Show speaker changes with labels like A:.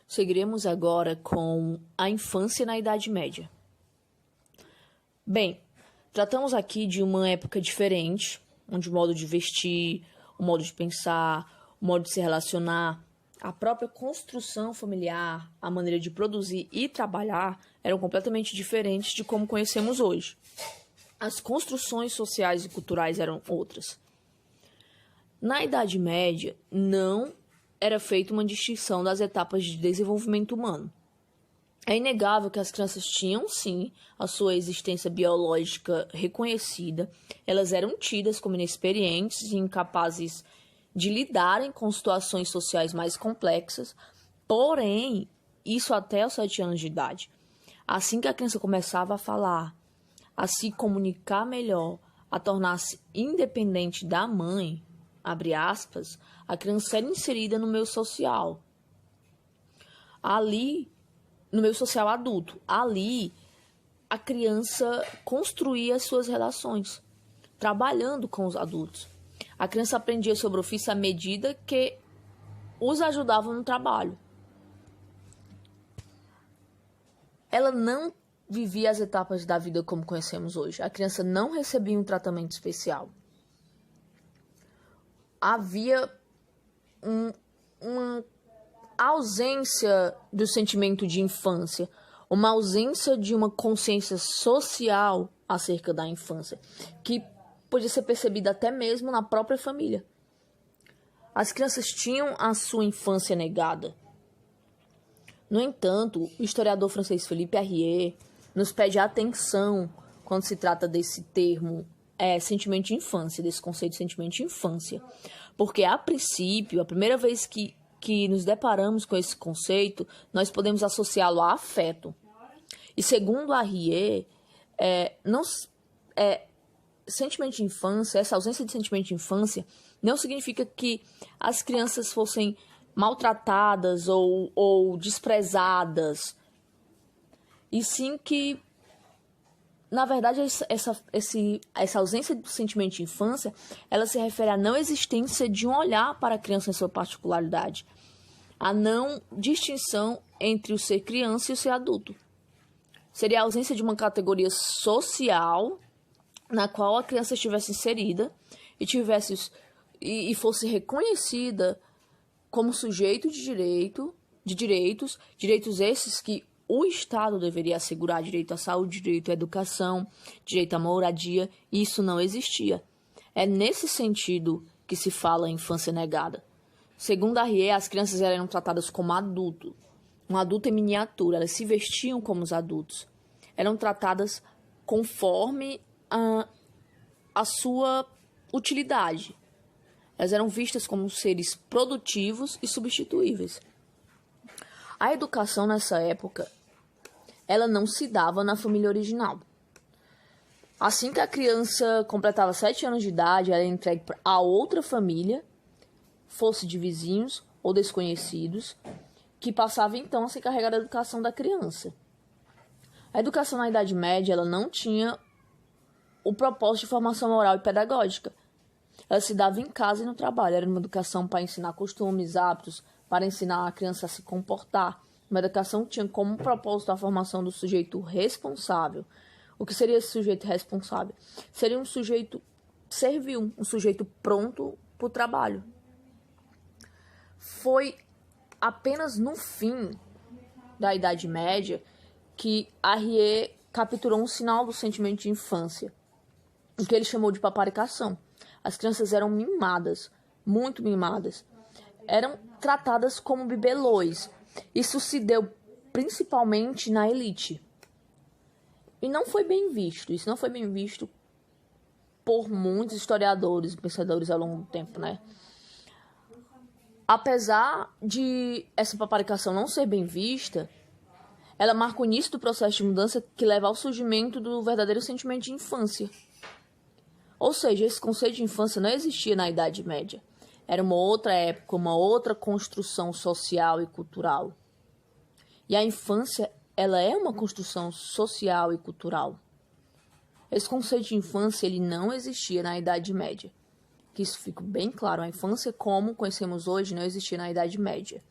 A: Seguiremos agora com a infância na Idade Média. Bem, tratamos aqui de uma época diferente, onde o modo de vestir, o modo de pensar, o modo de se relacionar, a própria construção familiar, a maneira de produzir e trabalhar eram completamente diferentes de como conhecemos hoje. As construções sociais e culturais eram outras. Na Idade Média, não era feita uma distinção das etapas de desenvolvimento humano. É inegável que as crianças tinham, sim, a sua existência biológica reconhecida. Elas eram tidas como inexperientes e incapazes de lidarem com situações sociais mais complexas, porém, isso até aos 7 anos de idade. Assim que a criança começava a falar, a se comunicar melhor, a tornar-se independente da mãe, abre aspas, a criança era inserida no meio social. Ali, no meio social adulto, ali a criança construía as suas relações, trabalhando com os adultos. A criança aprendia sobre o ofício à medida que os ajudavam no trabalho. Ela não vivia as etapas da vida como conhecemos hoje. A criança não recebia um tratamento especial. Havia uma ausência do sentimento de infância, uma ausência de uma consciência social acerca da infância, que podia ser percebida até mesmo na própria família. As crianças tinham a sua infância negada. No entanto, o historiador francês Philippe Arrier nos pede atenção quando se trata desse termo sentimento de infância, desse conceito de sentimento de infância. Porque, a princípio, a primeira vez que nos deparamos com esse conceito, nós podemos associá-lo a afeto. E, segundo Arrier, sentimento de infância, essa ausência de sentimento de infância, não significa que as crianças fossem maltratadas ou desprezadas, e sim que, na verdade, essa ausência de sentimento de infância, ela se refere à não existência de um olhar para a criança em sua particularidade, a não distinção entre o ser criança e o ser adulto. Seria a ausência de uma categoria social na qual a criança estivesse inserida e fosse reconhecida como sujeito de direitos esses que o Estado deveria assegurar: direito à saúde, direito à educação, direito à moradia, e isso não existia. É nesse sentido que se fala em infância negada. Segundo Arrier, as crianças eram tratadas como adulto, um adulto em miniatura, elas se vestiam como os adultos, eram tratadas conforme a sua utilidade. Elas eram vistas como seres produtivos e substituíveis. A educação nessa época, ela não se dava na família original. Assim que a criança completava 7 anos de idade, ela era entregue a outra família, fosse de vizinhos ou desconhecidos, que passava então a se encarregar da educação da criança. A educação na Idade Média, ela não tinha o propósito de formação moral e pedagógica. Ela se dava em casa e no trabalho. Era uma educação para ensinar costumes, hábitos, para ensinar a criança a se comportar. Uma educação que tinha como propósito a formação do sujeito responsável. O que seria esse sujeito responsável? Seria um sujeito servil, um sujeito pronto para o trabalho. Foi apenas no fim da Idade Média que Arrier capturou um sinal do sentimento de infância, o que ele chamou de paparicação. As crianças eram mimadas, muito mimadas. Eram tratadas como bibelôs. Isso se deu principalmente na elite. E não foi bem visto. Isso não foi bem visto por muitos historiadores e pensadores ao longo do tempo, né? Apesar de essa paparicação não ser bem vista, ela marca o início do processo de mudança que leva ao surgimento do verdadeiro sentimento de infância. Ou seja, esse conceito de infância não existia na Idade Média. Era uma outra época, uma outra construção social e cultural. E a infância, ela é uma construção social e cultural. Esse conceito de infância, ele não existia na Idade Média. Que isso fique bem claro, a infância como conhecemos hoje não existia na Idade Média.